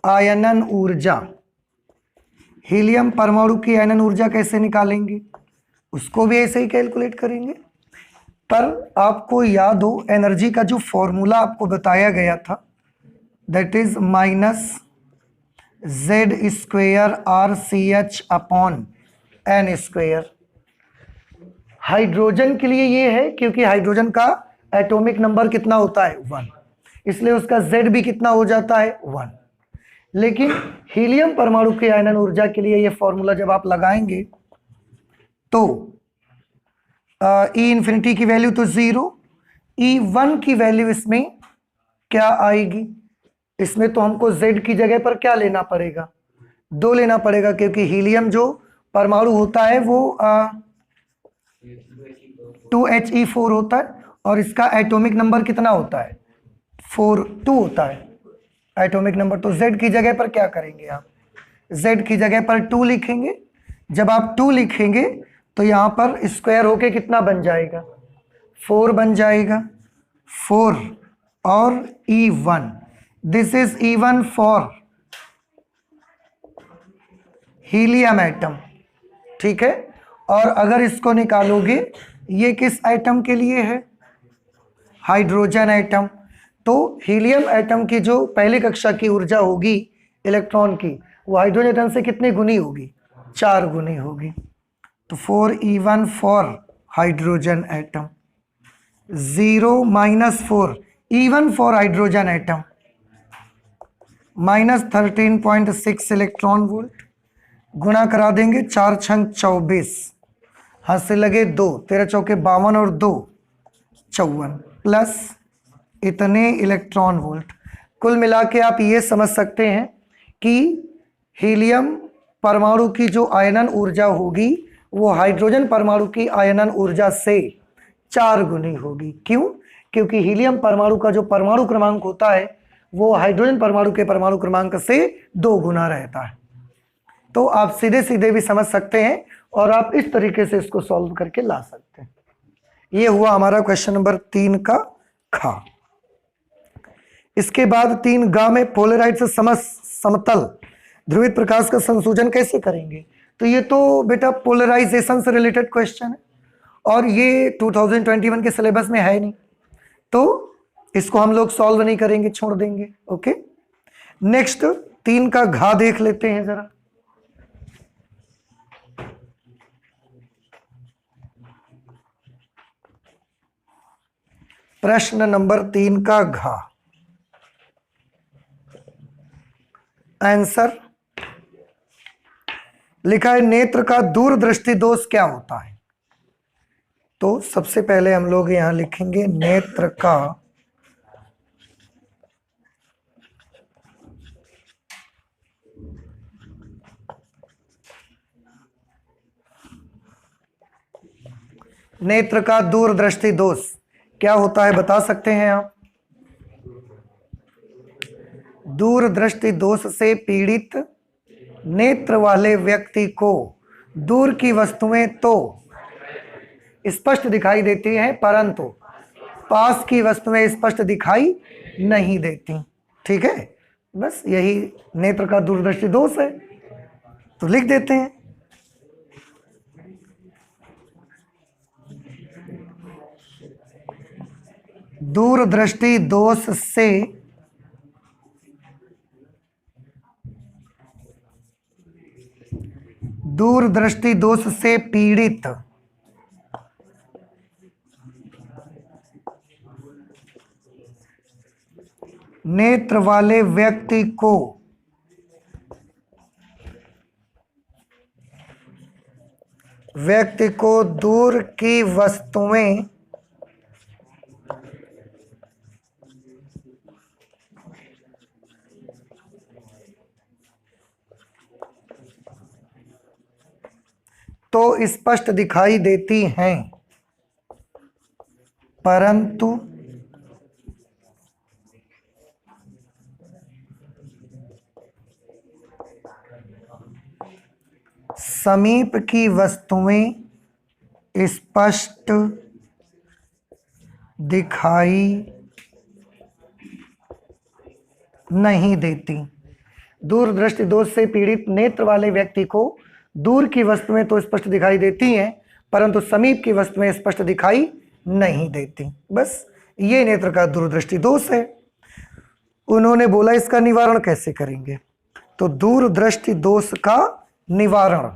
आयनन ऊर्जा, हीलियम परमाणु की आयनन ऊर्जा कैसे निकालेंगे? उसको भी ऐसे ही कैलकुलेट करेंगे, पर आपको याद हो एनर्जी का जो फॉर्मूला आपको बताया गया था, that is minus z square r c h upon n square. Hydrogen के लिए ये है क्योंकि हाइड्रोजन का एटॉमिक नंबर कितना होता है 1, इसलिए उसका जेड भी कितना हो जाता है 1। लेकिन हीलियम परमाणु की आयनन ऊर्जा के लिए ये फॉर्मूला जब आप लगाएंगे तो ई इंफिनिटी की वैल्यू तो जीरो, ई वन की वैल्यू इसमें क्या आएगी? इसमें तो हमको जेड की जगह पर क्या लेना पड़ेगा? 2 लेना पड़ेगा, क्योंकि हीलियम जो परमाणु होता है वो 2He4 होता है और इसका एटॉमिक नंबर कितना होता है 2 होता है एटॉमिक नंबर। तो Z की जगह पर क्या करेंगे आप? Z की जगह पर 2 लिखेंगे। जब आप 2 लिखेंगे तो यहाँ पर स्क्वायर होके कितना बन जाएगा? 4 बन जाएगा। 4 और E1, this is E1 for helium atom, ठीक है। और अगर इसको निकालोगे, ये किस एटम के लिए है? Hydrogen atom. तो हीलियम एटम की जो पहली कक्षा की ऊर्जा होगी इलेक्ट्रॉन की, वो हाइड्रोजन एटम से कितनी गुनी होगी? 4 गुनी होगी। तो 4E1 for hydrogen atom, 0 - 4 E1 for hydrogen atom minus 13.6 electron volt. गुणा करा देंगे, 4 × 24, हाथ से लगे 2, 13 चौके 52 और 2 54 प्लस इतने इलेक्ट्रॉन वोल्ट। कुल मिला के आप ये समझ सकते हैं कि हीलियम परमाणु की जो आयनन ऊर्जा होगी वो हाइड्रोजन परमाणु की आयनन ऊर्जा से 4 गुनी होगी। क्यों? क्योंकि हीलियम परमाणु का जो परमाणु क्रमांक होता है वो हाइड्रोजन परमाणु के परमाणु क्रमांक से 2 गुना रहता है। तो आप सीधे सीधे भी समझ सकते हैं और आप इस तरीके से इसको सॉल्व करके ला सकते हैं। ये हुआ हमारा क्वेश्चन नंबर 3 का खा। इसके बाद 3 गा में पोलराइड से समतल ध्रुवित प्रकाश का संसूजन कैसे करेंगे? तो ये तो बेटा पोलराइजेशन से रिलेटेड क्वेश्चन है और ये 2021 के सिलेबस में है नहीं, तो इसको हम लोग सॉल्व नहीं करेंगे, छोड़ देंगे। ओके, नेक्स्ट 3 का घा देख लेते हैं जरा। प्रश्न नंबर 3 का घा, आंसर लिखा है नेत्र का दूरदृष्टि दोष क्या होता है? तो सबसे पहले हम लोग यहां लिखेंगे नेत्र का दूरदृष्टि दोष क्या होता है, बता सकते हैं आप? दूरदृष्टि दोष से पीड़ित नेत्र वाले व्यक्ति को दूर की वस्तुएं तो स्पष्ट दिखाई देती हैं परंतु पास की वस्तुएं स्पष्ट दिखाई नहीं देती। ठीक है, बस यही नेत्र का दूरदृष्टि दोष है, तो लिख देते हैं। दूरदृष्टि दोष से पीड़ित नेत्र वाले व्यक्ति को दूर की वस्तुएं तो स्पष्ट दिखाई देती हैं, परंतु समीप की वस्तुएं स्पष्ट दिखाई नहीं देती। दूरदृष्टि दोष से पीड़ित नेत्र वाले व्यक्ति को दूर की वस्तुएं तो स्पष्ट दिखाई देती हैं, परंतु समीप की वस्तुएं स्पष्ट दिखाई नहीं देती। बस ये नेत्र का दूरदृष्टि दोष है। उन्होंने बोला इसका निवारण कैसे करेंगे, तो दूरदृष्टि दोष का निवारण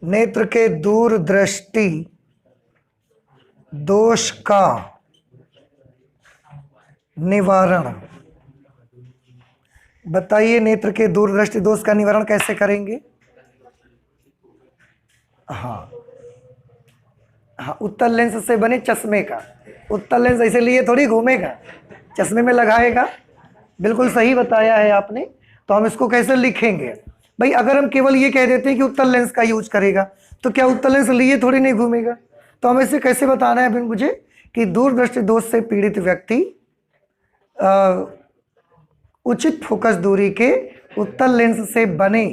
नेत्र के दूरदृष्टि दोष का निवारण। बताइए नेत्र के दूरदृष्टि दोष का निवारण कैसे करेंगे। हाँ, उत्तल लेंस से बने चश्मे का, उत्तल लेंस ऐसे लिए थोड़ी घूमेगा, चश्मे में लगाएगा। बिल्कुल सही बताया है आपने। तो हम इसको कैसे लिखेंगे भाई, अगर हम केवल ये कह देते हैं कि उत्तल लेंस का यूज करेगा तो क्या उत्तल लेंस लिए थोड़ी नहीं घूमेगा। तो हमें इसे कैसे बताना है अभी मुझे कि दूरदृष्टि दोष से पीड़ित व्यक्ति उचित फोकस दूरी के उत्तल लेंस से बने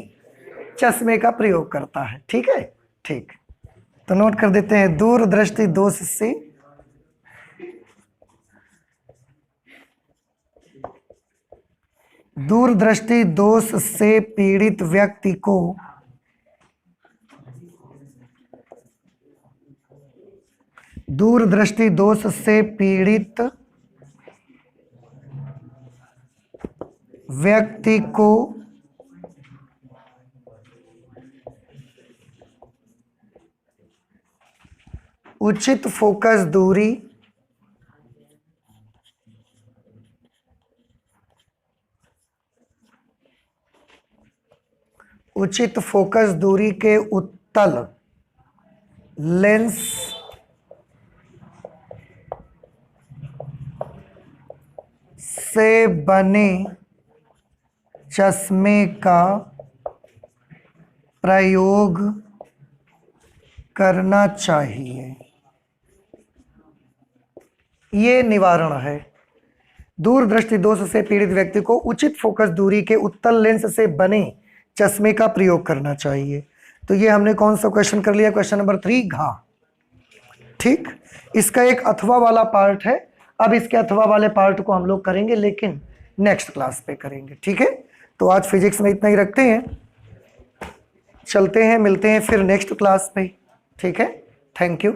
चश्मे का प्रयोग करता है। ठीक है, ठीक। तो नोट कर देते हैं, दूरदृष्टि दोष से पीड़ित व्यक्ति को दूरदृष्टि दोष से पीड़ित व्यक्ति को उचित फोकस दूरी के उत्तल लेंस से बने चश्मे का प्रयोग करना चाहिए। ये निवारण है। दूरदृष्टि दोष से पीड़ित व्यक्ति को उचित फोकस दूरी के उत्तल लेंस से बने चश्मे का प्रयोग करना चाहिए। तो ये हमने कौन सा क्वेश्चन कर लिया, क्वेश्चन नंबर 3 घा। ठीक, इसका एक अथवा वाला पार्ट है। अब इसके अथवा वाले पार्ट को हम लोग करेंगे, लेकिन नेक्स्ट क्लास पे करेंगे। ठीक है, तो आज फिजिक्स में इतना ही रखते हैं, चलते हैं, मिलते हैं फिर नेक्स्ट क्लास पे। ठीक है, थैंक यू।